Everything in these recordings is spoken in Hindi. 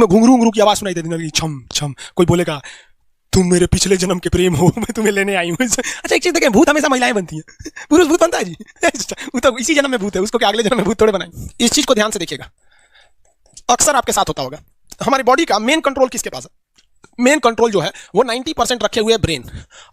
उसमें घुंघरू घुंघरू की आवाज सुनाई देती है, छम छम। कोई बोलेगा तुम मेरे पिछले जन्म के प्रेम हो, मैं तुम्हें लेने आई हूँ। अच्छा एक चीज देखें, भूत हमेशा महिलाएं बनती हैं, पुरुष भूत बनता है जी। वो तो इसी जन्म में भूत है, उसको क्या अगले जन्म में भूत थोड़े बनाए। इस चीज को ध्यान से देखिएगा, अक्सर आपके साथ होता होगा। हमारी बॉडी का मेन कंट्रोल किसके पास है? मेन कंट्रोल जो है वो 90% रखे हुए ब्रेन।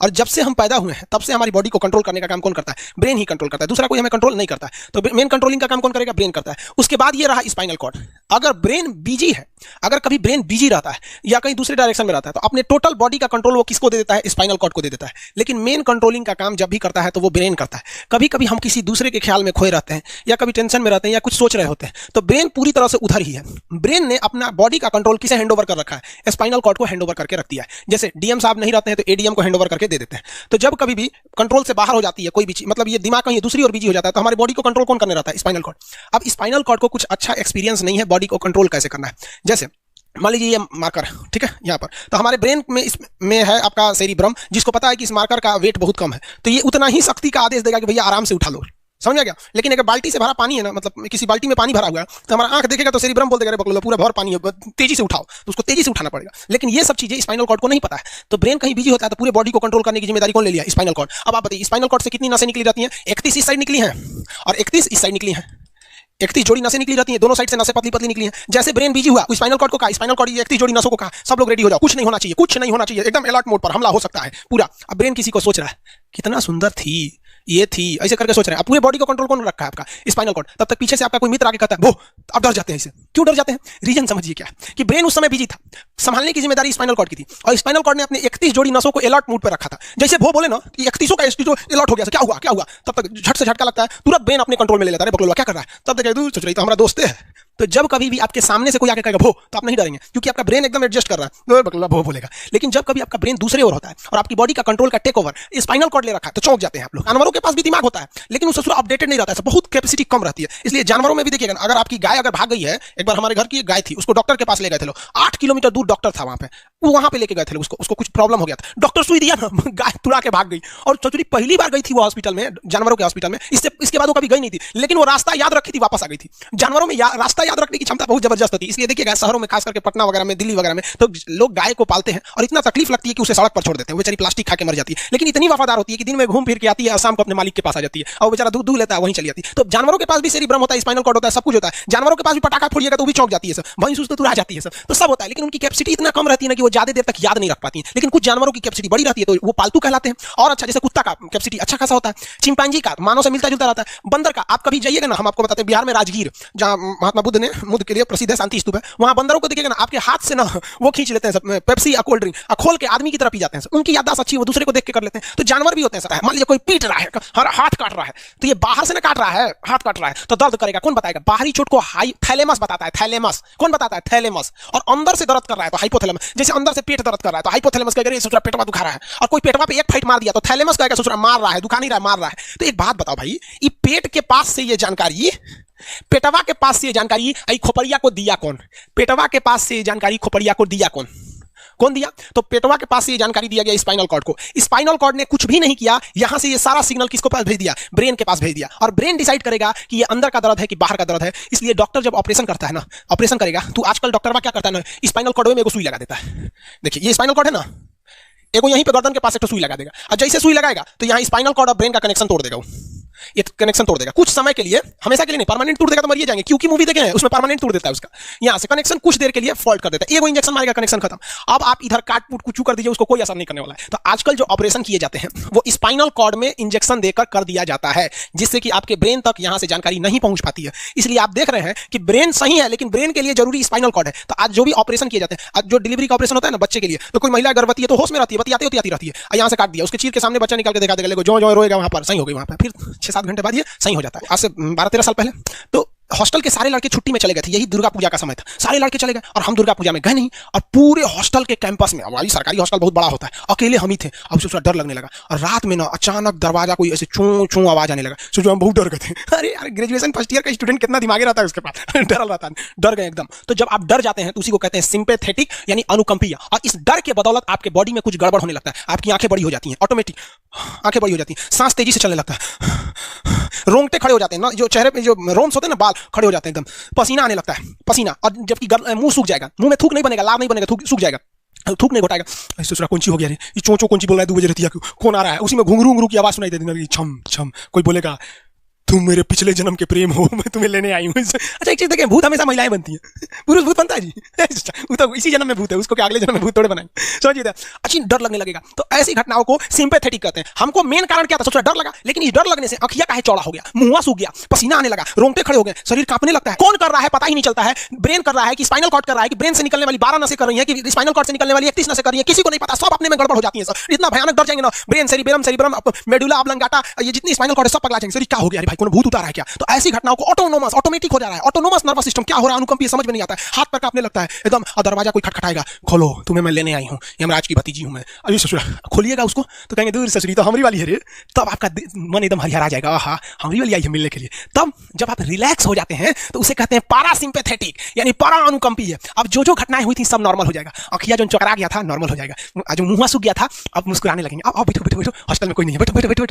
और जब से हम पैदा हुए हैं तब से हमारी बॉडी को कंट्रोल करने का काम कौन करता है? ब्रेन ही कंट्रोल करता है, दूसरा कोई हमें कंट्रोल नहीं करता है। तो मेन कंट्रोलिंग का काम कौन करेगा? ब्रेन करता है। उसके बाद ये रहा स्पाइनल कॉर्ड। अगर ब्रेन बिजी है, अगर कभी ब्रेन बिजी रहता है या कहीं दूसरे डायरेक्शन में रहता है, तो अपने टोटल बॉडी का कंट्रोल वो किसको दे देता है? स्पाइनल कॉर्ड को दे देता है। लेकिन मेन कंट्रोलिंग का काम जब भी करता है तो वो ब्रेन करता है। कभी कभी हम किसी दूसरे के ख्याल में खोए रहते हैं या कभी टेंशन में रहते हैं या कुछ सोच रहे होते हैं, तो ब्रेन पूरी तरह से उधर ही है। ब्रेन ने अपना बॉडी का कंट्रोल किसे हैंड ओवर कर रखा है? स्पाइनल कॉर्ड को हैंड ओवर करके रख दिया है। जैसे डीएम साहब नहीं रहते हैं तो एडीएम को हैंड ओवर करके दे देते हैं। तो जब कभी भी कंट्रोल से बाहर हो जाती है कोई भी चीज, मतलब ये दिमाग कहीं दूसरी ओर बिजी हो जाता है, तो हमारी बॉडी को कंट्रोल कौन करने रहता है? Spinal cord. अब स्पाइनल कॉर्ड को कुछ अच्छा एक्सपीरियंस नहीं है बॉडी को कंट्रोल कैसे करना है। जैसे मान लीजिए ये मार्कर, ठीक है, यहाँ पर तो हमारे ब्रेन में इसमें है आपका सेरिब्रम, जिसको पता है कि इस मार्कर का वेट बहुत कम है, तो ये उतना ही शक्ति का आदेश देगा कि भैया आराम से उठा लो। समझ आ गया? लेकिन अगर बाल्टी से भरा पानी है ना, मतलब किसी बाल्टी में पानी भरा हुआ है, तो हमारा आंख देखेगा तो सेरिब्रम बोल देगा अरे बकलोल पूरा भर पानी है, तेजी से उठाओ, तो उसको तेजी से उठाना पड़ेगा। लेकिन ये सब चीजें स्पाइनल कॉर्ड को नहीं पता है, तो ब्रेन कहीं बिजी होता है, तो पूरे बॉडी को कंट्रोल करने की जिम्मेदारी कौन ले लिया? Spinal cord. अब आप बताइए स्पाइनल कॉर्ड से कितनी नसें निकली रहती हैं? 31 इस साइड निकली हैं और 31 इस साइड निकली हैं। 31 जोड़ी नसें निकली रहती हैं, दोनों साइड से नसें पतली पतली निकली हैं। जैसे ब्रेन बिजी हुआ, स्पाइनल कॉर्ड को कहा, स्पाइनल कॉर्ड 31 जोड़ी नसों को कहा, सब लोग रेडी हो जाओ, कुछ नहीं होना चाहिए, कुछ नहीं होना चाहिए, एकदम अलर्ट मोड पर, हमला हो सकता है पूरा। अब ब्रेन किसी को सोच रहा है कितना सुंदर थी ये थी, ऐसे करके सोच रहे हैं। अब पूरे बॉडी को कंट्रोल कौन रखा है? आपका स्पाइनल कॉर्ड। तब तक पीछे से आपका कोई मित्र आके कहता है वो, आप डर जाते हैं। इसे क्यों डर जाते हैं? रीजन समझिए क्या, कि ब्रेन उस समय बिजी था, संभालने की जिम्मेदारी स्पाइनल कॉर्ड की थी, और स्पाइनल कॉर्ड ने अपने 31 जोड़ी नसों को अलर्ट मोड पर रखा था। जैसे वो बोले ना कि 31 का अलर्ट हो गया, क्या हुआ क्या हुआ, तब तक झट से झटका लगता है, तुरंत ब्रेन अपने कंट्रोल में ले लेता है, बकलोल क्या कर रहा है, तब तक दूर सोच रही तो हमारा दोस्त है। तो जब कभी भी आपके सामने से कोई आके कहेगा भो, तो आप नहीं डरेंगे, क्योंकि आपका ब्रेन एकदम एडजस्ट कर रहा है, बकलोल भो बोलेगा। लेकिन जब कभी आपका ब्रेन दूसरे ओर होता है और आपकी बॉडी का कंट्रोल का टेक ओवर स्पाइनल कॉर्ड ले रखा है, तो चौंक जाते हैं आप लोग। जानवरों के पास भी दिमाग होता है, लेकिन उससे थोड़ा अपडेटेड नहीं रहता है, बहुत कैपेसिटी कम रहती है। इसलिए जानवरों में भी देखिएगा, अगर आपकी गाय अगर भाग गई है, एक बार हमारे घर की एक गाय थी, उसको डॉक्टर के पास ले गए थे लोग, 8 किलोमीटर दूर डॉक्टर था वहां पे, वो वहां पे लेके गए थे उसको कुछ प्रॉब्लम हो गया था, डॉक्टर सुई दिया ना, गाय तुड़ा के भाग गई। और चौधरी पहली बार गई थी वो हॉस्पिटल में, जानवरों के हॉस्पिटल में, इसके बाद वो कभी गई नहीं थी, लेकिन वो रास्ता याद रखी थी, वापस आ गई थी। जानवरों में रास्ता याद रखने की क्षमता बहुत जबरदस्त होती है। इसलिए देखिएगा शहरों में, खास करके पटना वगैरह में, दिल्ली वगैरह में, तो लोग गाय को पालते हैं और इतना तकलीफ लगती है कि उसे सड़क पर छोड़ देते हैं, वो बेचारी प्लास्टिक खा के मर जाती है। लेकिन इतनी वफादार होती है कि दिन में घूम फिर के आती है और शाम को अपने मालिक के पास आ जाती है, और बेचारा दूध लेता है, वहीं चली जाती है। तो जानवरों के पास भी सेरिब्रम होता है, स्पाइनल कॉर्ड होता है, सब कुछ होता है। जानवरों के पास भी पटाखा फोड़िएगा तो भी चौंक जाती है सब, वहीं सुस्त तो आ जाती है सब, तो सब होता है। लेकिन उनकी कैपेसिटी इतना कम रहती है ना कि वो ज्यादा देर तक याद नहीं रख पाती है। लेकिन कुछ जानवरों की कैपेसिटी बड़ी रहती है, तो वो पालतू कहलाते हैं। और अच्छा, जैसे कुत्ता का कैपेसिटी अच्छा खासा होता है, चिंपांजी का मानव से मिलता जुलता रहता है, बंदर का आप कभी जाइएगा ना, हम आपको बताते हैं, बिहार में राजगीर, जहां महात्मा बुद्ध के लिए प्रसिद्ध है, शांति स्तूप है, वहां बंदरों को देखिएगा ना, आपके हाथ से ना वो खींच लेते हैं सब, पेप्सी या कोल्ड ड्रिंक खोल के आदमी की तरफ पी जाते हैं। उनकी याददाश्त अच्छी है, वो दूसरे को देख के कर लेते हैं। तो जानवर भी होते हैं सर, मान लीजिए कोई पीट रहा है, हाथ काट रहा है, तो ये बाहर से ना काट रहा है, हाथ काट रहा है, तो दर्द करेगा, कौन बताएगा? बाहरी चोट को थैलेमस बताता है, थैलेमस कौन बताता है? थैलेमस। और अंदर से दर्द कर रहा है तो हाइपोथैलेमस। जैसे अंदर से पेट दर्द कर रहा है तो हाइपोथैलेमस कहेगा सोच रहा पेटवा दुखा रहा है, और कोई पेटवा पे एक फाइट मार दिया तो थैलेमस कहेगा सोच रहा मार रहा है, दुखा नहीं रहा है, मार रहा है। तो एक बात बताओ भाई, ये पेट के पास से ये जानकारी, पेटवा के पास से ये जानकारी खोपड़िया को दिया कौन? पेटवा के पास से ये जानकारी खोपड़िया को दिया कौन? कौन दिया? तो पेटवा के पास से ये जानकारी दिया गया स्पाइनल कॉर्ड को। स्पाइनल कॉर्ड ने कुछ भी नहीं किया, यहां से ये सारा सिग्नल किसको पास भेज दिया? ब्रेन के पास भेज दिया। और ब्रेन डिसाइड करेगा कि ये अंदर का दर्द है कि बाहर का दर्द है। इसलिए डॉक्टर जब ऑपरेशन करता है ना, ऑपरेशन करेगा तो आजकल डॉक्टर क्या करता है ना, स्पाइनल कॉर्ड में एगो सुई लगा देता है। देखिए ये स्पाइनल कॉर्ड है ना, एगो यहीं पे गर्दन के पास एक सुई लगा देगा, और जैसे सुई लगाएगा तो यहाँ स्पाइनल कॉर्ड और ब्रेन का कनेक्शन तोड़ देगा। ये कनेक्शन तोड़ देगा कुछ समय के लिए, हमेशा के लिए नहीं, परमानेंट तोड़ देगा तो मरिए जाएंगे, क्योंकि मूवी देखे हैं उसमें परमानेंट तोड़ देता है उसका, यहां से कनेक्शन कुछ देर के लिए फॉल्ट कर देता है, एगो इंजेक्शन मारेगा, कनेक्शन खत्म। अब आप इधर काट पुट कुछ कर दीजिए, उसको कोई असर नहीं करने वाला है। तो आजकल जो ऑपरेशन किए जाते हैं वो स्पाइनल कॉर्ड में इंजेक्शन देकर कर दिया जाता है, जिससे कि आपके ब्रेन तक यहां से जानकारी नहीं पहुंच पाती है। इसलिए आप देख रहे हैं कि ब्रेन सही है, लेकिन ब्रेन के लिए जरूरी स्पाइनल कॉर्ड है। तो आज जो भी ऑपरेशन किए जाते हैं, आज जो डिलीवरी का ऑपरेशन होता है ना बच्चे के लिए, तो कोई महिला गर्भवती है तो होश में रहती है, बतियाती होती रहती है, यहाँ से काट दिया, उसके चीर के सामने बच्चा निकाल के दिखा देगा, जो जो रोएगा वहां पर सही हो गई, वहां पर फिर 6-7 घंटे बाद ये सही हो जाता है। आज से 12-13 साल पहले तो हॉस्टल के सारे लड़के छुट्टी में चले गए थे, यही दुर्गा पूजा का समय था, सारे लड़के चले गए और हम दुर्गा पूजा में गए नहीं। और पूरे हॉस्टल के कैंपस में, हमारी सरकारी हॉस्टल बहुत बड़ा होता है, अकेले हम ही थे। अब सोचा डर लगने लगा, और रात में ना अचानक दरवाजा कोई ऐसे चूं चूं आवाज आने लगा, सोचो हम बहुत डर गए थे। अरे यार ग्रेजुएशन फर्स्ट ईयर का स्टूडेंट कितना दिमागी रहता है उसके पास, डर रहता है, डर गए एकदम। तो जब आप डर जाते हैं तो उसी को कहते हैं सिंपैथेटिक यानी अनुकंपीय, और इस डर के बदौलत आपके बॉडी में कुछ गड़बड़ होने लगता है, आपकी आंखें बड़ी हो जाती हैं, ऑटोमेटिक आंखें बड़ी हो जाती हैं, सांस तेजी से चलने लगता है, रोंगटे खड़े हो जाते हैं ना, जो चेहरे पे जो रोम्स होते हैं ना, बाल खड़े हो जाते हैं एकदम, पसीना आने लगता है, पसीना, और जबकि मुंह सूख जाएगा, मुंह में थूक नहीं बनेगा, लार नहीं बनेगा, थूक सूख जाएगा, थूक नहीं घोटाएगा। ऐसे दूसरा कौन ची हो गया रे, ये चोंचो कौन ची बोल रहा है 2 बजे रहती है, कौन आ रहा है, उसी में घुंघरू घुंघरू की आवाज सुनाई देती है, छम छम, कोई बोलेगा तुम मेरे पिछले जन्म के प्रेम हो, मैं तुम्हें लेने आई हूँ। अच्छा एक चीज देखें, भूत हमेशा महिलाएं बनती हैं, पुरुष भूत बनता है जी। वो तो इसी जन्म में भूत है, उसको क्या अगले जन्म में भूत थोड़े बनाएंगे, समझिए। अच्छी डर लगने लगेगा, तो ऐसी घटनाओं को सिंपैथेटिक कहते हैं। हमको मेन कारण क्या था, सबसे डर लगा, लेकिन इस डर लगने से अखिया काहे चौड़ा हो गया, मुंह सूख गया, पसीना आने लगा, रोंगटे खड़े हो गए, शरीर कांपने लगता है, कौन कर रहा है पता ही नहीं चलता है, ब्रेन कर रहा है कि स्पाइनल कॉर्ड कर रहा है, कि ब्रेन से निकलने वाली 12 नसें कर रही है, कि स्पाइनल कॉर्ड से निकलने वाली 31 नसें कर रही है, किसी को नहीं पता, सब अपने में गड़बड़ हो जाती है। सर इतना भयानक डर जाएंगे ना, ब्रेन सेरिब्रम मेडुला ऑब्लंगाटा, ये जितनी स्पाइनल कॉर्ड है सब पगला जाएंगे। सर क्या हो गया भाई, कौन भूत उतारा है क्या? तो ऐसी घटनाओं को ऑटोमेटिक हो जा रहा है, ऑटोनोमस नर्वस सिस्टम क्या हो रहा है, अनुकंपीय समझ में नहीं आता है, हाथ पैर कांपने लगता है एकदम, और दरवाजा कोई खटखटाएगा, खोलो तुम्हें मैं लेने आई हूं, यमराज की भतीजी हूं मैं, अरे ससुरा, खोलिएगा उसको तो कहेंगे दूर ससुरी तो हमारी वाली है रे, तब आपका मन एकदम हरिहरा जाएगा, हाँ हमारी वाली आई है मिलने के लिए। तब जब आप रिलैक्स हो जाते हैं तो उसे कहते हैं पारासिम्पैथेटिक, यानी परा अनुकंपीय। अब जो घटनाएं हुई थी सब नॉर्मल हो जाएगा, अखिया जो चकरा गया था नॉर्मल हो जाएगा, जो मुंह सूख गया था अब मुस्कुराने लगेंगे, अब बैठो बैठो बैठो, हॉस्टल में कोई नहीं है, बैठो बैठो बैठो।